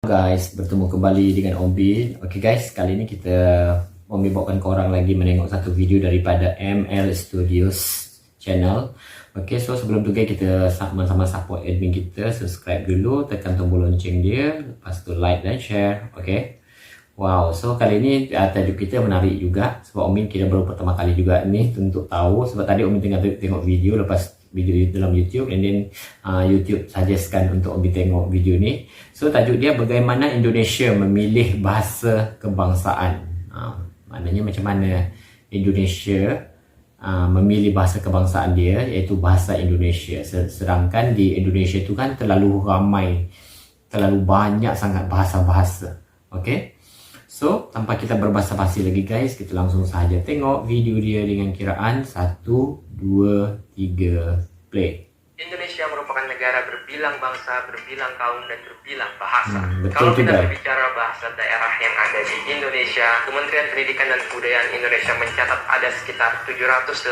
Guys, bertemu kembali dengan Ombi. Oke guys, kali ini Ombi bawakan korang lagi menengok satu video daripada ML Studios channel. Oke, so sebelum itu guys, kita sama-sama support admin kita. Subscribe dulu, tekan tombol lonceng dia, lepas tu like dan share. Oke. Wow, so kali ini tajuk kita menarik juga. Sebab Ombi kita baru pertama kali juga nih untuk tahu. Sebab tadi Ombi tengok video, lepas video dalam YouTube, and then YouTube suggestkan untuk Ombi tengok video ni. So tajuk dia bagaimana Indonesia memilih bahasa kebangsaan. Maknanya macam mana Indonesia memilih bahasa kebangsaan dia, iaitu bahasa Indonesia. Sedangkan di Indonesia itu kan terlalu ramai, terlalu banyak sangat bahasa-bahasa. Okay? So, tanpa kita berbasa-basi lagi guys, kita langsung saja tengok video dia dengan kiraan 1, 2, 3, play. Indonesia merupakan negara berbilang bangsa, berbilang kaum, dan berbilang bahasa. Betul. Kalau kita berbicara bahasa daerah yang ada di Indonesia, Kementerian Pendidikan dan Kebudayaan Indonesia mencatat ada sekitar 718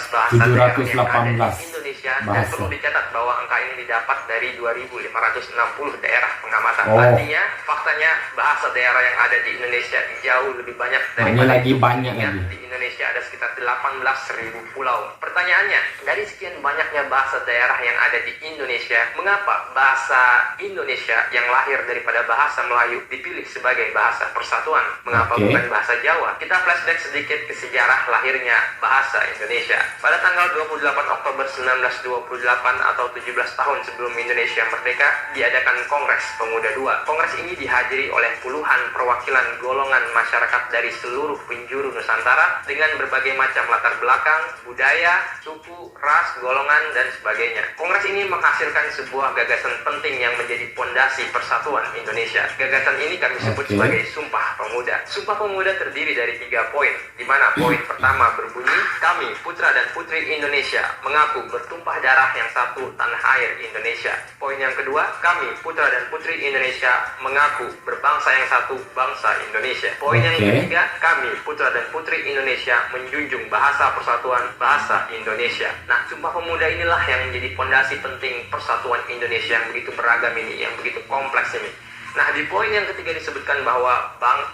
bahasa daerah yang ada di Indonesia. Dan perlu dicatat bahwa angka ini didapat dari 2.560 daerah pengamatan. Artinya, faktanya bahasa daerah yang ada di Indonesia jauh lebih banyak daripada di Indonesia ada sekitar 18.000 pulau. Pertanyaannya, dari sekian banyaknya bahasa daerah yang ada di Indonesia, mengapa bahasa Indonesia yang lahir daripada bahasa Melayu dipilih sebagai bahasa persatuan? Mengapa bukan bahasa Jawa? Kita flashback sedikit ke sejarah lahirnya bahasa Indonesia. Pada tanggal 28 Oktober 1928 atau 17 tahun sebelum Indonesia merdeka, diadakan Kongres Pemuda II. Kongres ini dihadiri oleh puluhan perwakilan golongan masyarakat dari seluruh penjuru Nusantara dengan berbagai macam latar belakang, budaya, suku, ras, golongan, dan sebagainya. Kongres ini menghasilkan sebuah gagasan penting yang menjadi pondasi persatuan Indonesia. Gagasan ini kami sebut sebagai Sumpah Pemuda. Sumpah Pemuda terdiri dari 3 poin, di mana poin pertama berbunyi, kami, putra dan putri Indonesia, mengaku bertumpah darah yang satu tanah air Indonesia. Poin yang kedua, kami, putra dan putri Indonesia, mengaku berbangsa yang satu, bangsa Indonesia. Poin yang ketiga, kami, putra dan putri Indonesia, menjunjung bahasa persatuan, bahasa Indonesia. Nah, Sumpah Pemuda inilah yang menjadi fondasi penting persatuan Indonesia yang begitu beragam ini, yang begitu kompleks ini. Nah, di poin yang ketiga disebutkan bahwa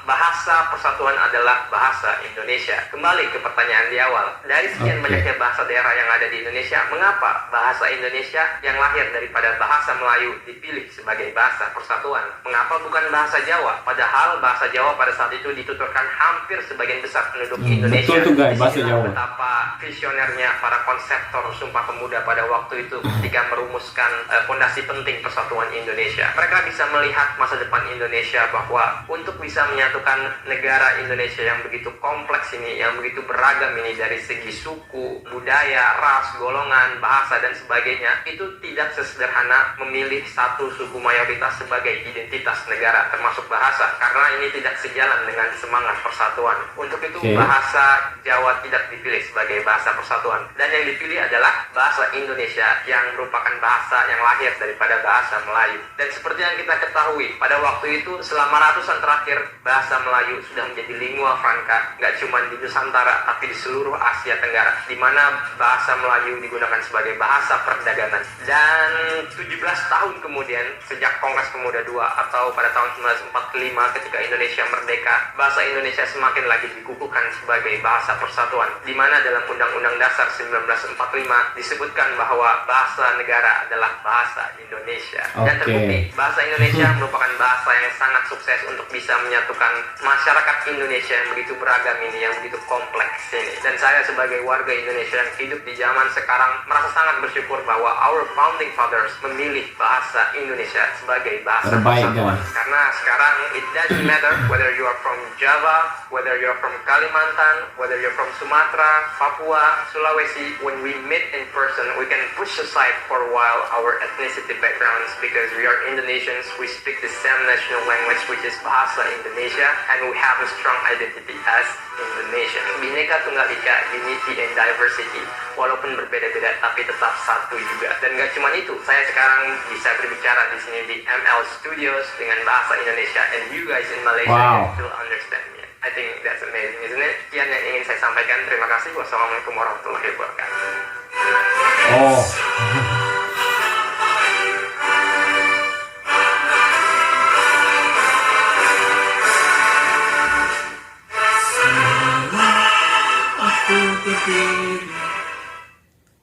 bahasa persatuan adalah bahasa Indonesia. Kembali ke pertanyaan di awal. Dari sekian banyaknya bahasa daerah yang ada di Indonesia, mengapa bahasa Indonesia yang lahir daripada bahasa Melayu dipilih sebagai bahasa persatuan? Mengapa bukan bahasa Jawa? Padahal bahasa Jawa pada saat itu dituturkan hampir sebagian besar penduduk Indonesia. Betul tuh guys, bahasa Jawa. Betapa visionernya para konseptor Sumpah Pemuda pada waktu itu ketika merumuskan fondasi penting persatuan Indonesia. Mereka bisa melihat masa depan Indonesia bahwa untuk bisa menyatukan negara Indonesia yang begitu kompleks ini, yang begitu beragam ini dari segi suku, budaya, ras, golongan, bahasa, dan sebagainya, itu tidak sesederhana memilih satu suku mayoritas sebagai identitas negara, termasuk bahasa, karena ini tidak sejalan dengan semangat persatuan. Untuk itu bahasa Jawa tidak dipilih sebagai bahasa persatuan, dan yang dipilih adalah bahasa Indonesia yang merupakan bahasa yang lahir daripada bahasa Melayu. Dan seperti yang kita ketahui, pada waktu itu selama ratusan terakhir bahasa Melayu sudah menjadi lingua franca, nggak cuma di Nusantara tapi di seluruh Asia Tenggara, di mana bahasa Melayu digunakan sebagai bahasa perdagangan. Dan 17 tahun kemudian sejak Kongres Pemuda II atau pada tahun 1945 ketika Indonesia merdeka, bahasa Indonesia semakin lagi dikukuhkan sebagai bahasa persatuan, di mana dalam Undang-Undang Dasar 1945 disebutkan bahwa bahasa negara adalah bahasa Indonesia. Dan terbukti bahasa Indonesia merupakan bahasa yang sangat sukses untuk bisa menyatukan masyarakat Indonesia yang begitu beragam ini, yang begitu kompleks ini. Dan saya sebagai warga Indonesia yang hidup di zaman sekarang merasa sangat bersyukur bahwa our founding fathers memilih bahasa Indonesia sebagai bahasa persatuan. Karena sekarang it doesn't matter whether you are from Java, whether you are from Kalimantan, whether you are from Sumatera, Papua, Sulawesi, when we meet in person, we can push aside for a while our ethnicity backgrounds because we are Indonesians, we speak the same national language which is bahasa Indonesia, and we have a strong identity as Indonesian. Bhinneka Tunggal Ika, unity and diversity, walaupun berbeda-beda tapi tetap satu juga. Dan gak cuma itu, saya sekarang bisa berbicara di sini di ML Studios dengan bahasa Indonesia, and you guys in Malaysia can still understand me. I think that's amazing, isn't it? Sekian yang ingin saya sampaikan. Terima kasih. Wassalamualaikum warahmatullahi wabarakatuh.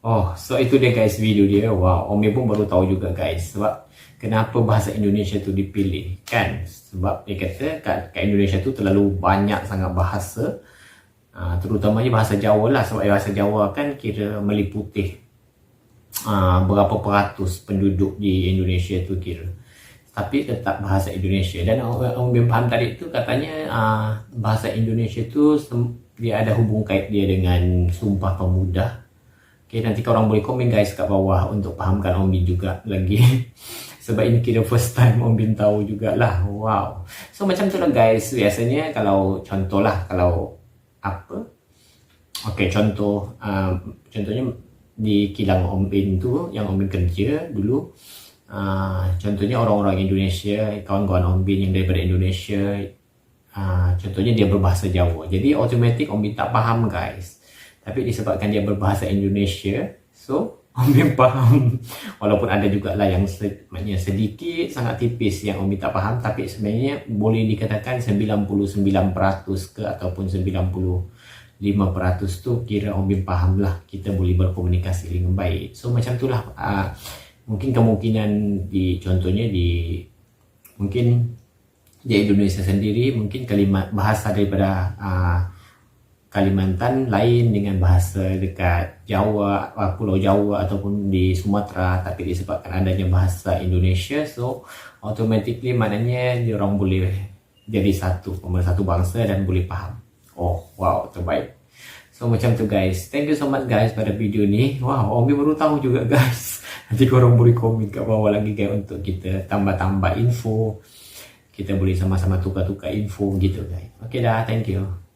Oh, so itu dia guys video dia. Wow, Ome pun baru tahu juga guys sebab kenapa bahasa Indonesia tu dipilih kan? Sebab dia kata kat Indonesia tu terlalu banyak sangat bahasa, terutamanya bahasa Jawa lah, sebab bahasa Jawa kan kira meliputi berapa peratus penduduk di Indonesia tu kira. Tapi tetap bahasa Indonesia. Dan Ome faham tadi tu katanya bahasa Indonesia tu dia ada hubung kait dia dengan Sumpah Pemuda. Okay, nanti korang boleh komen guys kat bawah untuk fahamkan Om Bin juga lagi. Sebab ini kira first time Om Bin tahu jugalah. Wow. So macam tu lah guys. Biasanya kalau contohnya contohnya di kilang Om Bin tu yang Om Bin kerja dulu. Contohnya orang-orang Indonesia, kawan-kawan Om Bin yang daripada Indonesia, contohnya dia berbahasa Jawa. Jadi automatik Om Bin tak faham guys. Tapi disebabkan dia berbahasa Indonesia, so Om Bin faham. Walaupun ada jugalah yang maknanya sedikit, sangat tipis yang Om Bin tak faham. Tapi sebenarnya boleh dikatakan 99% ke ataupun 95% tu kira Om Bin faham lah. Kita boleh berkomunikasi dengan baik. So macam tu lah. Mungkin kemungkinan contohnya mungkin di Indonesia sendiri mungkin kalimat bahasa daripada Kalimantan lain dengan bahasa dekat Jawa, Pulau Jawa ataupun di Sumatera, tapi disebabkan adanya bahasa Indonesia, so automatically maknanya diorang boleh jadi satu bangsa dan boleh faham. Oh wow, terbaik. So macam tu guys. Thank you so much guys pada video ni. Wow, Om Bin baru tahu juga guys. Nanti korang boleh komen kat bawah lagi guys untuk kita tambah-tambah info. Kita boleh sama-sama tukar-tukar info gitu guys. Okay dah, thank you.